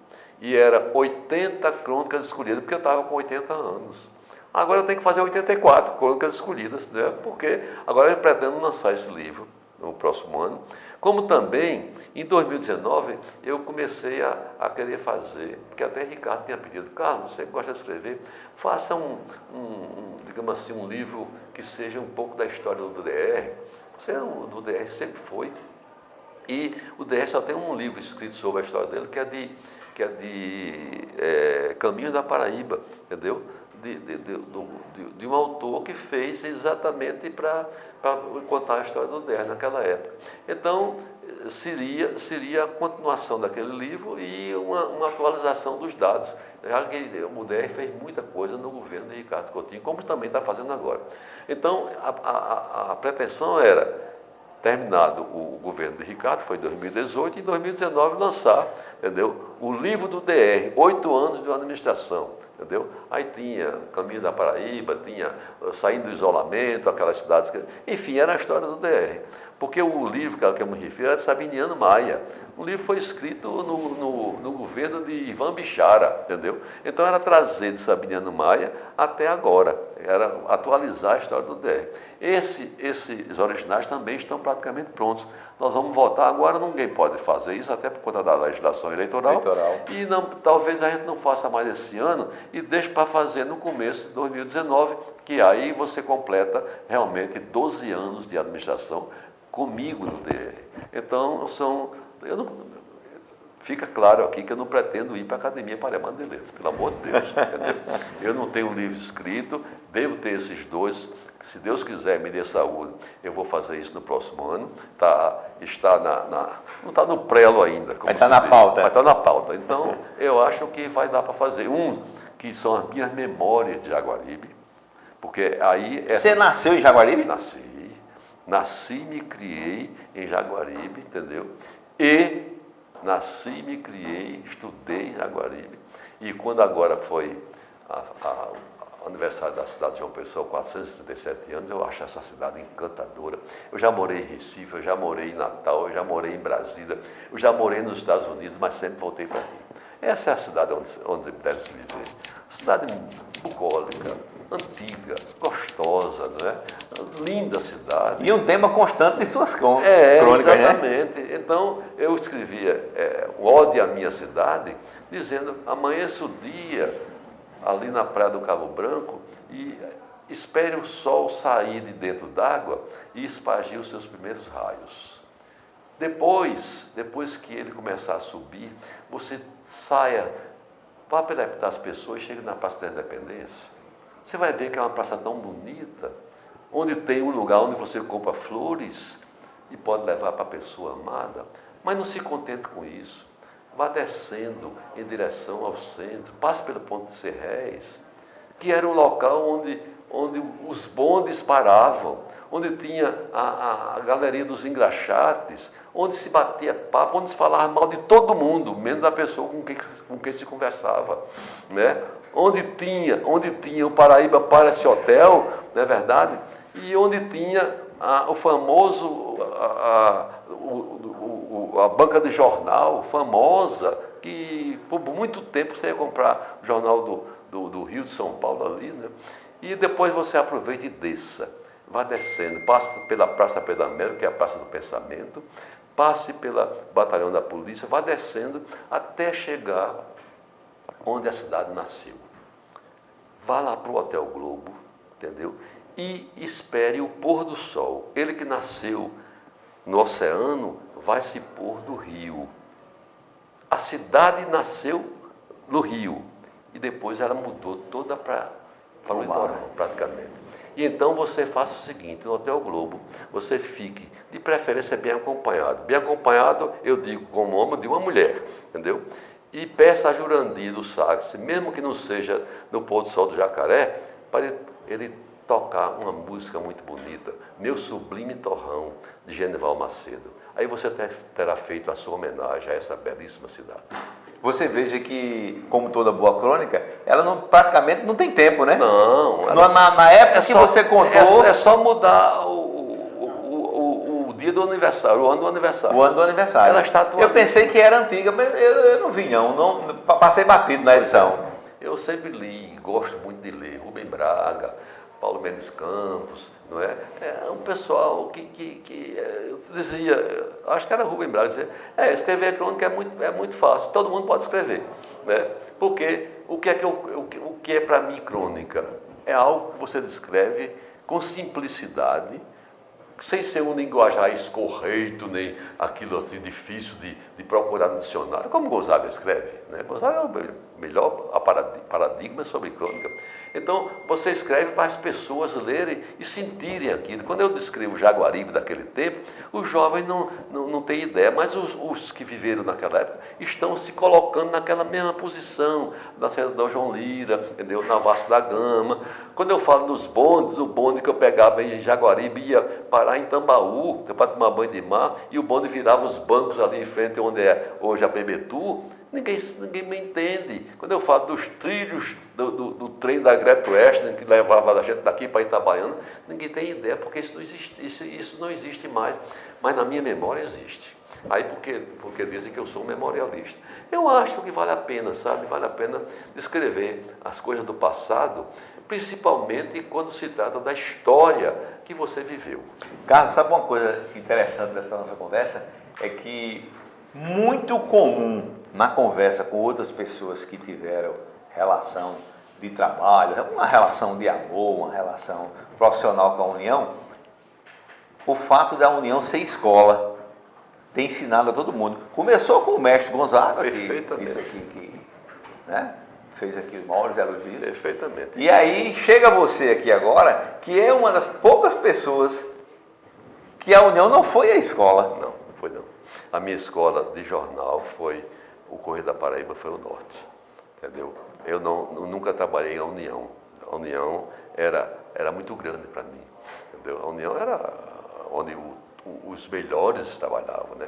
E era 80 crônicas escolhidas, porque eu estava com 80 anos. Agora eu tenho que fazer 84 crônicas escolhidas, né? Porque agora eu pretendo lançar esse livro no próximo ano. Como também, em 2019, eu comecei a querer fazer, porque até Ricardo tinha pedido, Carlos, você gosta de escrever, faça digamos assim, um livro que seja um pouco da história do DR. Você do DR sempre foi. E o DR só tem um livro escrito sobre a história dele, que é de Caminho da Paraíba, entendeu? De um autor que fez exatamente para contar a história do DR naquela época. Então, seria a continuação daquele livro e uma atualização dos dados, já que o DR fez muita coisa no governo de Ricardo Coutinho, como também está fazendo agora. Então, a pretensão era, terminado o governo de Ricardo, foi em 2018, e em 2019 lançar, entendeu? O livro do DR, 8 anos de uma administração, entendeu? Aí tinha Caminho da Paraíba, tinha Saindo do Isolamento, aquelas cidades, enfim, era a história do DR. Porque o livro que eu me refiro era de Sabiniano Maia. O livro foi escrito no governo de Ivan Bichara, entendeu? Então era trazer de Sabiniano Maia até agora, era atualizar a história do DR. Esses originais também estão praticamente prontos. Nós vamos votar agora, ninguém pode fazer isso, até por conta da legislação eleitoral. E talvez a gente não faça mais esse ano e deixe para fazer no começo de 2019, que aí você completa realmente 12 anos de administração comigo no DR. Então, fica claro aqui que eu não pretendo ir para a Academia Paraiana de Letras, pelo amor de Deus. Entendeu? Eu não tenho um livro escrito, devo ter esses dois. Se Deus quiser, me dê saúde, eu vou fazer isso no próximo ano. Não está no prelo ainda. Vai estar na pauta. Vai estar na pauta. Então, eu acho que vai dar para fazer. Que são as minhas memórias de Jaguaribe, porque aí... Você nasceu em Jaguaribe? Nasci e me criei em Jaguaribe, entendeu? E nasci, me criei, estudei em Jaguaribe. E quando agora foi o aniversário da cidade de João Pessoa, 437 anos, eu acho essa cidade encantadora. Eu já morei em Recife, eu já morei em Natal, eu já morei em Brasília, eu já morei nos Estados Unidos, mas sempre voltei para aqui. Essa é a cidade onde deve se viver. Cidade bucólica, antiga, gostosa, não é? Linda cidade. E um tema constante de suas crônicas, né? Exatamente. Então, eu escrevia Ode à Minha Cidade, dizendo, amanheça o dia ali na praia do Cabo Branco e espere o sol sair de dentro d'água e espargir os seus primeiros raios. Depois que ele começar a subir, você saia, vá perguntar as pessoas, chegue na Praça da Independência. Você vai ver que é uma praça tão bonita, onde tem um lugar onde você compra flores e pode levar para a pessoa amada, mas não se contente com isso. Vá descendo em direção ao centro, passe pelo Ponto de Serrés, que era um local onde os bondes paravam, onde tinha a galeria dos engraxates, onde se batia papo, onde se falava mal de todo mundo, menos da pessoa com quem se conversava, né? Onde tinha o Paraíba Palace Hotel, não é verdade? E onde tinha o famoso, a banca de jornal famosa, que por muito tempo você ia comprar o jornal do Rio de São Paulo ali, né? E depois você aproveita e desça. Vá descendo, passe pela Praça Pedro Américo, que é a Praça do Pensamento, passe pela Batalhão da Polícia, vá descendo até chegar onde a cidade nasceu. Vá lá para o Hotel Globo, entendeu? E espere o pôr do sol. Ele que nasceu no oceano vai se pôr do rio. A cidade nasceu no rio e depois ela mudou toda para o litoral, praticamente. E então você faça o seguinte, no Hotel Globo, você fique, de preferência, bem acompanhado. Bem acompanhado, eu digo como homem, de uma mulher, entendeu? E peça a Jurandir do Sax, mesmo que não seja no pôr do sol do Jacaré, para ele tocar uma música muito bonita, Meu Sublime Torrão, de Genival Macedo. Aí você terá feito a sua homenagem a essa belíssima cidade. Você veja que, como toda boa crônica, ela praticamente não tem tempo, né? Não. Na época que você contou... É só mudar o dia do aniversário, o ano do aniversário. O ano do aniversário. Ela está atual. Eu pensei que era antiga, mas eu não vi, não. Passei batido na edição. Eu sempre li, gosto muito de ler, Rubem Braga, Paulo Mendes Campos, não é? É um pessoal que dizia, acho que era Rubem Braga, dizia, escrever crônica é muito fácil, todo mundo pode escrever, né? Porque o que é para mim crônica? É algo que você descreve com simplicidade, sem ser um linguajar escorreito, nem aquilo assim difícil de procurar no dicionário, como Gonzaga escreve, né? Gonzaga é o melhor paradigma sobre crônica. Então, você escreve para as pessoas lerem e sentirem aquilo. Quando eu descrevo Jaguaribe daquele tempo, os jovens não têm ideia, mas os que viveram naquela época estão se colocando naquela mesma posição, na Senador João Lira, entendeu? Na Vasco da Gama. Quando eu falo dos bondes, do bonde que eu pegava em Jaguaribe ia parar em Tambaú, para tomar banho de mar, e o bonde virava os bancos ali em frente, onde é hoje a Bebetu, ninguém me entende. Quando eu falo dos trilhos do trem da Great Western, que levava a gente daqui para Itabaiana, ninguém tem ideia, porque isso não existe mais. Mas na minha memória existe. Aí porque dizem que eu sou um memorialista. Eu acho que vale a pena, sabe? Vale a pena descrever as coisas do passado, principalmente quando se trata da história que você viveu. Carlos, sabe uma coisa interessante dessa nossa conversa? É que muito comum na conversa com outras pessoas que tiveram relação de trabalho, uma relação de amor, uma relação profissional com a União, o fato da União ser escola tem ensinado a todo mundo. Começou com o mestre Gonzaga, que né, fez aqui os maiores elogios. Perfeitamente. E aí chega você aqui agora, que é uma das poucas pessoas que a União não foi a escola. Não foi não. A minha escola de jornal foi, o Correio da Paraíba foi o Norte, entendeu? Eu nunca trabalhei em União. A União era muito grande para mim, entendeu? A União era onde os melhores trabalhavam, né?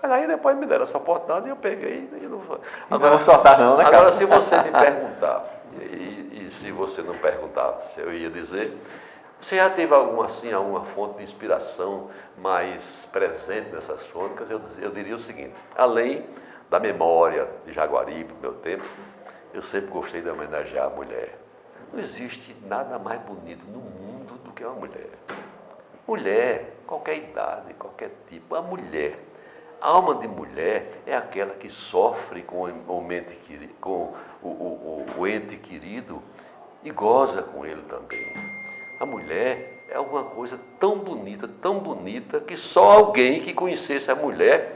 Mas aí depois me deram essa oportunidade e eu peguei e não... Agora, não vou soltar não, né, cara? Agora, se você me perguntar, e se você não perguntar, eu ia dizer, você já teve alguma fonte de inspiração mais presente nessas crônicas? Eu diria o seguinte, além da memória de Jaguaribe, do meu tempo, eu sempre gostei de homenagear a mulher. Não existe nada mais bonito no mundo do que uma mulher. Mulher, qualquer idade, qualquer tipo, a mulher. A alma de mulher é aquela que sofre com o ente querido e goza com ele também. A mulher é alguma coisa tão bonita, que só alguém que conhecesse a mulher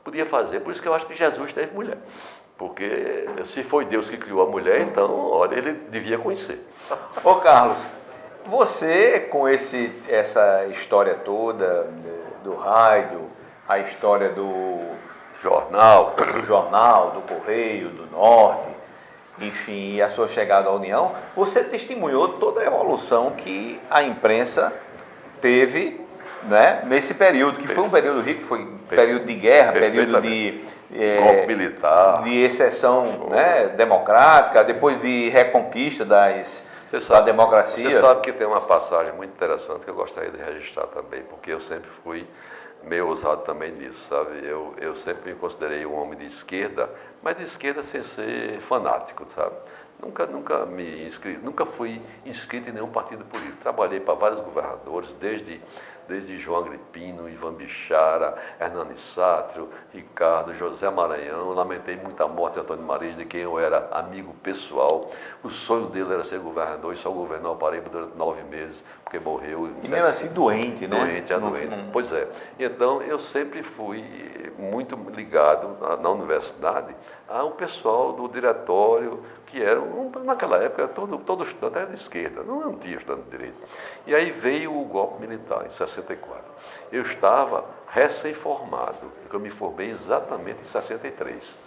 podia fazer. Por isso que eu acho que Jesus teve mulher. Porque se foi Deus que criou a mulher, então, olha, ele devia conhecer. Ô Carlos, você com essa história toda do rádio, a história do Jornal, do Correio, do Norte, enfim, e a sua chegada à União, você testemunhou toda a evolução que a imprensa teve, né, nesse período, que foi um período rico, foi um período de guerra, período de golpe militar, de exceção, né, democrática, depois de reconquista da democracia. Você sabe que tem uma passagem muito interessante que eu gostaria de registrar também, porque eu sempre fui meio ousado também nisso, sabe? Eu sempre me considerei um homem de esquerda, mas de esquerda sem ser fanático, sabe? Nunca fui inscrito em nenhum partido político. Trabalhei para vários governadores, desde João Agripino, Ivan Bichara, Hernani Sátrio, Ricardo, José Maranhão. Lamentei muito a morte de Antônio Mariz, de quem eu era amigo pessoal. O sonho dele era ser governador e só governou a Paraíba durante 9 meses, porque morreu. E mesmo assim doente, né? Doente. Pois é. Então, eu sempre fui muito ligado na universidade ao pessoal do diretório, que era, naquela época, todo estudante era de esquerda, não tinha estudante de direito. E aí veio o golpe militar, em 64. Eu estava recém-formado, porque eu me formei exatamente em 63,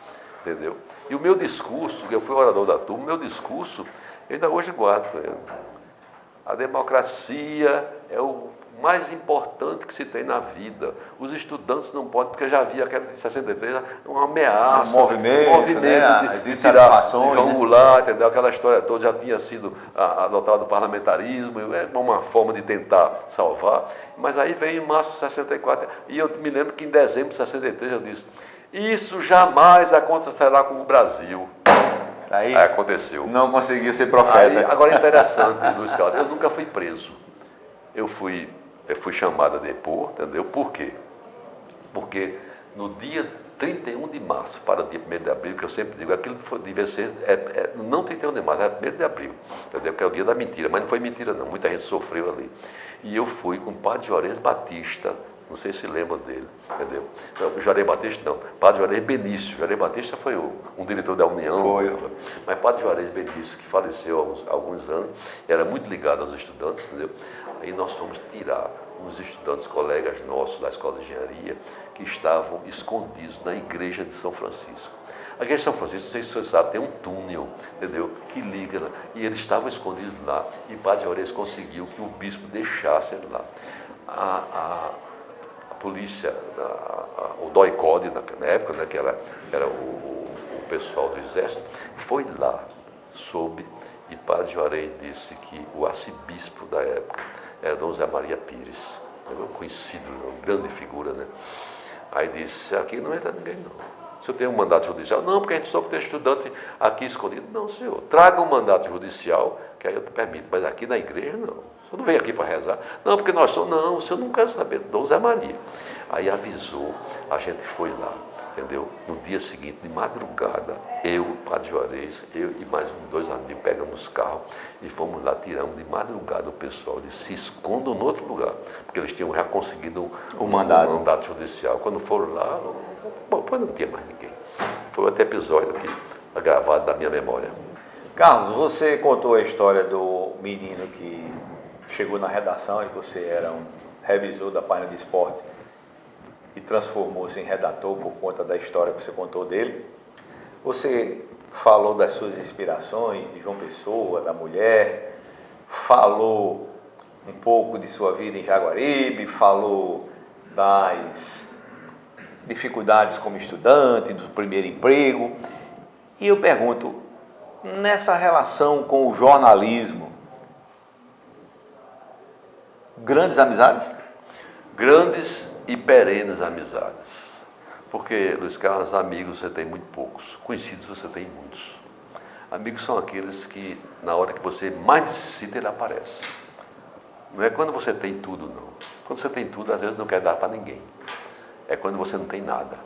entendeu? E o meu discurso, eu fui orador da turma, o meu discurso, eu ainda hoje guardo com ele. A democracia é o mais importante que se tem na vida. Os estudantes não podem, porque já havia aquela de 63, uma ameaça, um movimento, né? de tirar João Goulart, entendeu? Aquela história toda já tinha sido adotado o parlamentarismo, é uma forma de tentar salvar. Mas aí veio em março de 64, e eu me lembro que em dezembro de 63 eu disse: isso jamais acontecerá com o Brasil. Aí aconteceu. Não conseguiu ser profeta. Agora é interessante, Luiz Carlos, eu nunca fui preso. Eu fui chamado a depor, entendeu? Por quê? Porque no dia 31 de março para o dia 1º de abril, que eu sempre digo, aquilo devia ser, não 31 de março, é 1º de abril, entendeu? Que é o dia da mentira, mas não foi mentira não, muita gente sofreu ali. E eu fui com o padre Juarez Batista, não sei se lembram dele, entendeu? Não, Juarez Batista não, padre Juarez Benício. Juarez Batista foi um diretor da União. Mas padre Juarez Benício, que faleceu há alguns anos, era muito ligado aos estudantes, entendeu? Aí nós fomos tirar uns estudantes, colegas nossos da Escola de Engenharia, que estavam escondidos na igreja de São Francisco. A igreja de São Francisco, não sei se você sabe, tem um túnel, entendeu? Que liga lá. E eles estavam escondidos lá, e padre Juarez conseguiu que o bispo deixasse ele lá. A polícia, o DOI-CODE na época, né, que era o pessoal do Exército, foi lá, soube, e padre Juarez disse que o arcebispo da época era Dom Zé Maria Pires, conhecido, uma grande figura, né? Aí disse: aqui não entra ninguém não. O senhor tem um mandato judicial? Não, porque a gente soube que tem estudante aqui escondido. Não, senhor, traga um mandato judicial, que aí eu te permito, mas aqui na igreja não. O senhor não veio aqui para rezar? Não, porque nós somos. Não, o senhor não quer saber, Dom Zé Maria. Aí avisou, a gente foi lá, entendeu? No dia seguinte, de madrugada, eu, o padre Juarez, eu e mais 2 amigos, pegamos o carro e fomos lá, tiramos de madrugada o pessoal, eles se escondam em outro lugar, porque eles tinham já conseguido um mandato judicial. Quando foram lá, depois não tinha mais ninguém. Foi outro episódio que está gravado na minha memória. Carlos, você contou a história do menino que chegou na redação e você era um revisor da página de esporte e transformou-se em redator por conta da história que você contou dele. Você falou das suas inspirações, de João Pessoa, da mulher, falou um pouco de sua vida em Jaguaribe, falou das dificuldades como estudante, do primeiro emprego. E eu pergunto, nessa relação com o jornalismo, grandes amizades? Grandes e perenes amizades. Porque, Luiz Carlos, amigos você tem muito poucos, conhecidos você tem muitos. Amigos são aqueles que, na hora que você mais necessita, ele aparece. Não é quando você tem tudo, não. Quando você tem tudo, às vezes não quer dar para ninguém. É quando você não tem nada.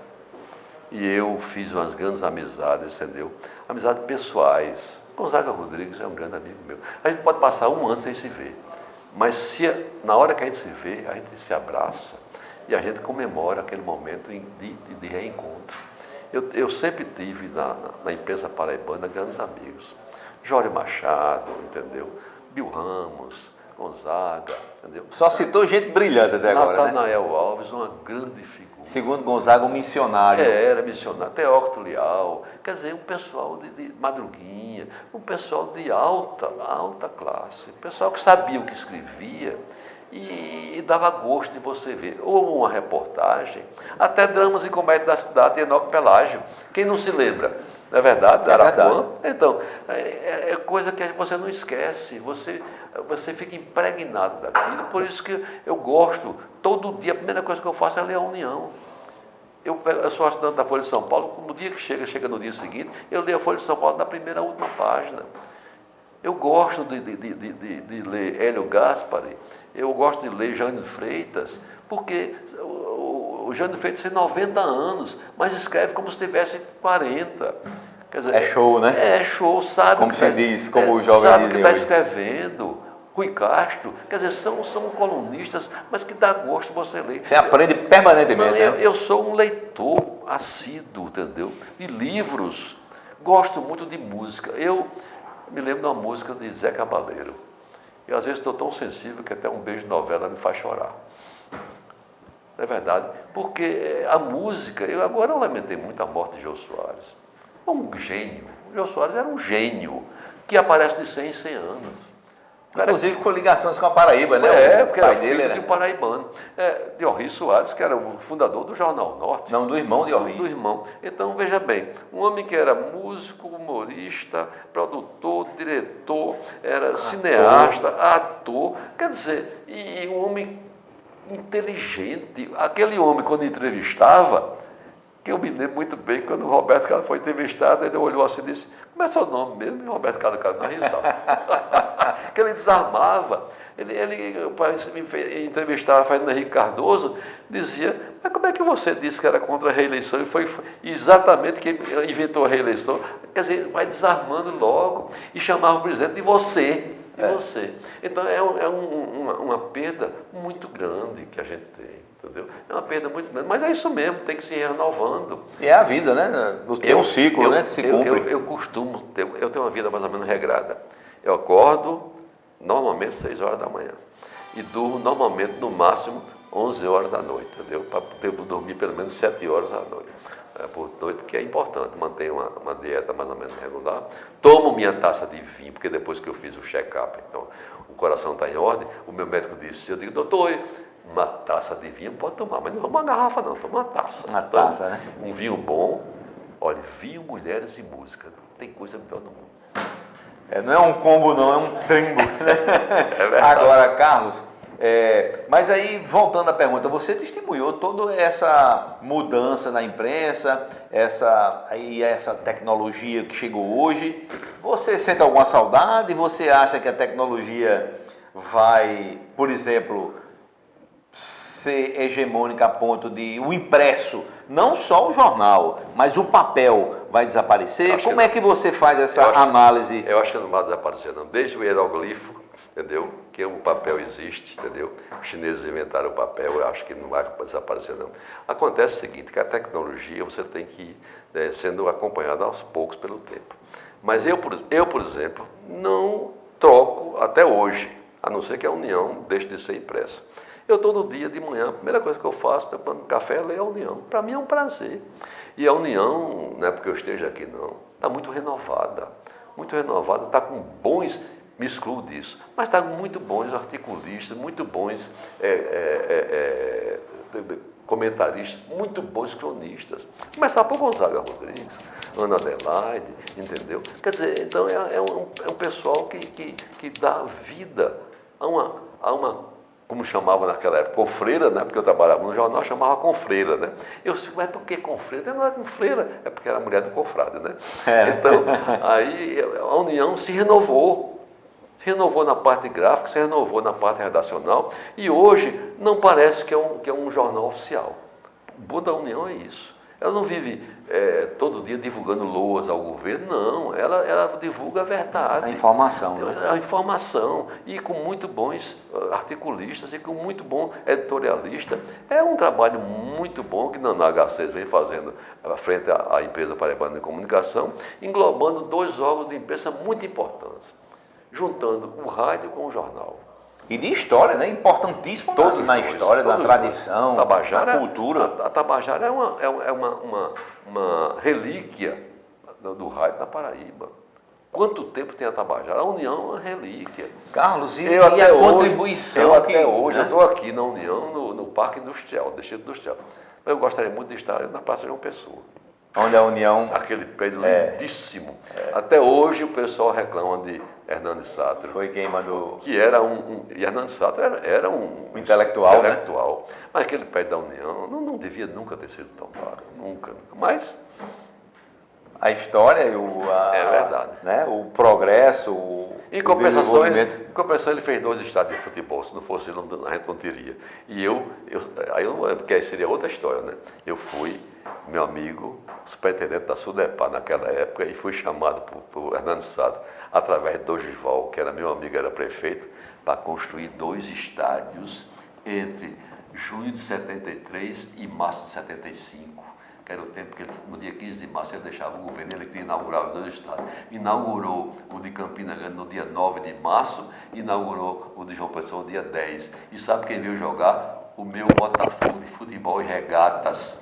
E eu fiz umas grandes amizades, entendeu? Amizades pessoais. Gonzaga Rodrigues é um grande amigo meu. A gente pode passar um ano sem se ver. Mas na hora que a gente se vê, a gente se abraça e a gente comemora aquele momento de reencontro. Eu sempre tive na imprensa paraibana grandes amigos. Jório Machado, entendeu? Bill Ramos, Gonzaga, entendeu? Só citou gente brilhante até agora, né? Natanael Alves, uma grande figura. Segundo Gonzaga, um missionário. Era missionário. Teócrito Leal, quer dizer, um pessoal de Madruguinha, um pessoal de alta classe, um pessoal que sabia o que escrevia e dava gosto de você ver. Ou uma reportagem, até Dramas e Comédia da Cidade, de Enoque Pelágio. Quem não se lembra? Não é verdade? É verdade. Então, é coisa que você não esquece, você fica impregnado daquilo, por isso que eu gosto, todo dia, a primeira coisa que eu faço é ler a União. Eu sou assinante da Folha de São Paulo, no dia que chega no dia seguinte, eu leio a Folha de São Paulo na primeira e última página. Eu gosto de ler Hélio Gaspari, eu gosto de ler Jânio Freitas, porque o Jânio Freitas tem 90 anos, mas escreve como se tivesse 40. Quer dizer, é show, né? É show, sabe? Como se diz, como os jovens sabe dizem que está hoje. escrevendo. Rui Castro, quer dizer, são colunistas, mas que dá gosto você ler. Você aprende permanentemente, Não, né? eu sou um leitor assíduo, entendeu? De livros, gosto muito de música. Eu me lembro de uma música de Zé Cabaleiro. E às vezes estou tão sensível que até um beijo de novela me faz chorar. Não é verdade? Porque a música, agora eu lamentei muito a morte de Jô Soares. É um gênio. O Jô Soares era um gênio que aparece de 100 em 100 anos. Inclusive com ligações com a Paraíba, né? Porque era filho de um paraibano. De Orri Soares, que era o fundador do Jornal Norte. Não, do irmão de Orri. Do irmão. Então, veja bem, um homem que era músico, humorista, produtor, diretor, era cineasta, ator, quer dizer, e um homem inteligente. Aquele homem, quando entrevistava, que eu me lembro muito bem, quando o Roberto Carlos foi entrevistado, ele olhou assim e disse, como é seu nome mesmo? E o Roberto Carlos na risada. Que ele desarmava. Ele entrevistava Fernando Henrique Cardoso, dizia, mas como é que você disse que era contra a reeleição? E foi exatamente quem inventou a reeleição. Quer dizer, vai desarmando logo e chamava o presidente de você. Você. Então, é uma perda muito grande que a gente tem. Entendeu? É uma perda muito grande, mas é isso mesmo, tem que se ir renovando. E é a vida, né? Tem um ciclo, né, que se cumpre. Eu costumo ter, eu tenho uma vida mais ou menos regrada. Eu acordo normalmente 6 horas da manhã e durmo normalmente no máximo 11 horas da noite, entendeu? Para poder dormir pelo menos 7 horas à noite. Por noite, porque é importante manter uma dieta mais ou menos regular. Tomo minha taça de vinho, porque depois que eu fiz o check-up, então o coração está em ordem, o meu médico disse, eu digo, doutor, uma taça de vinho pode tomar, mas não uma garrafa não, toma uma taça. Uma taça, né? Um vinho bom, olha, vinho, mulheres e música, tem coisa melhor no mundo. Não é um combo não, é um trimbo. Né? Agora, Carlos, mas aí, voltando à pergunta, você testemunhou toda essa mudança na imprensa, essa tecnologia que chegou hoje. Você sente alguma saudade? Você acha que a tecnologia vai, por exemplo, ser hegemônica a ponto de o impresso, não só o jornal, mas o papel vai desaparecer? Como é que você faz essa análise? Eu acho que não vai desaparecer não. Desde o hieroglifo, entendeu? Que o papel existe, entendeu? Os chineses inventaram o papel, eu acho que não vai desaparecer não. Acontece o seguinte, que a tecnologia você tem que ir sendo acompanhada aos poucos pelo tempo. Mas eu, por exemplo, não troco até hoje, a não ser que a União deixe de ser impressa. Eu todo dia de manhã, a primeira coisa que eu faço, tomando café, é ler a União. Para mim é um prazer. E a União, não é porque eu esteja aqui não, está muito renovada, está com bons, me excluo disso, mas está com muito bons articulistas, muito bons comentaristas, muito bons cronistas. Começar por Gonzaga Rodrigues, Ana Adelaide, entendeu? Quer dizer, então é um pessoal que dá vida a uma como chamava naquela época, confreira, né? Porque eu trabalhava no jornal, chamava confreira, né? Eu disse, mas por que confreira? Não é confreira, é porque era mulher do confrade, né? Então, aí a União se renovou na parte gráfica, se renovou na parte redacional, e hoje não parece que é um jornal oficial. O bom da União é isso. Ela não vive todo dia divulgando loas ao governo, não. Ela divulga a verdade. A informação. Né? A informação. E com muito bons articulistas e com muito bom editorialista. É um trabalho muito bom que na HC vem fazendo frente à empresa Paraibana de Comunicação, englobando 2 órgãos de imprensa muito importantes, juntando o rádio com o jornal. E de história, né? Importantíssimo na história, na tradição, na cultura. A Tabajara é uma relíquia do rádio na Paraíba. Quanto tempo tem a Tabajara? A União é uma relíquia. Carlos, e a contribuição? Eu até hoje, eu estou aqui na União, no Parque Industrial, no Distrito Industrial. Eu gostaria muito de estar na Praça João Pessoa. Onde a União... Aquele prédio lindíssimo. Até hoje o pessoal reclama de Hernani Sattro. Foi quem mandou... Que era e Hernani Sattro era um intelectual, né? Mas aquele prédio da União não devia nunca ter sido tombado. Nunca. Mas... A história e é verdade. Né? O progresso, Em compensação, ele fez 2 estádios de futebol. Se não fosse ele, a gente não teria. E porque seria outra história, né? Eu fui, meu amigo, superintendente da Sudepar naquela época, e fui chamado por Hernani Sattro, através de Dorival, que era meu amigo, era prefeito, para construir 2 estádios entre junho de 73 e março de 75. Que era o tempo que no dia 15 de março ele deixava o governo, ele queria inaugurar os 2 estádios. Inaugurou o de Campina Grande no dia 9 de março, inaugurou o de João Pessoa no dia 10. E sabe quem veio jogar? O meu Botafogo de futebol e regatas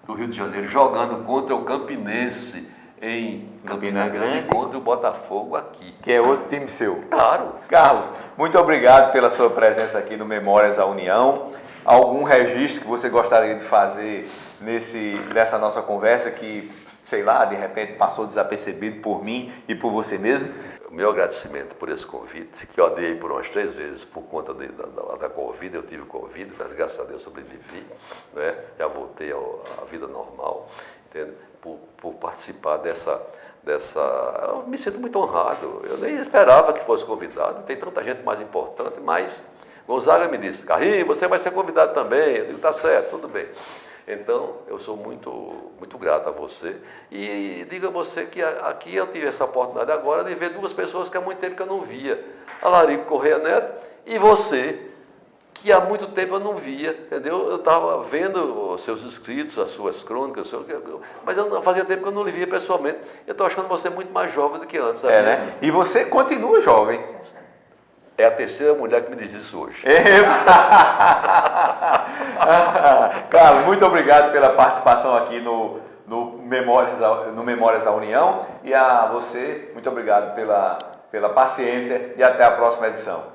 do Rio de Janeiro, jogando contra o Campinense em Campina Grande e contra o Botafogo aqui. Que é outro time seu. Claro. Carlos, muito obrigado pela sua presença aqui no Memórias da União. Algum registro que você gostaria de fazer nessa nossa conversa que, sei lá, de repente passou desapercebido por mim e por você mesmo? O meu agradecimento por esse convite, que eu adiei por umas 3 vezes por conta da Covid. Eu tive Covid, mas graças a Deus sobrevivi, né? Já voltei à vida normal, entende? Por participar dessa... Eu me sinto muito honrado. Eu nem esperava que fosse convidado. Tem tanta gente mais importante, mas Gonzaga me disse, Carrinho, você vai ser convidado também. Eu digo, tá certo, tudo bem. Então, eu sou muito, muito grato a você e digo a você que aqui eu tive essa oportunidade agora de ver 2 pessoas que há muito tempo que eu não via. A Larico Correia Neto e você, que há muito tempo eu não via, entendeu? Eu estava vendo os seus escritos, as suas crônicas, mas fazia tempo que eu não lhe via pessoalmente. Eu estou achando você muito mais jovem do que antes. Sabia? Né? E você continua jovem. É a 3ª mulher que me diz isso hoje. Carlos, muito obrigado pela participação aqui no Memórias da União. E a você, muito obrigado pela paciência e até a próxima edição.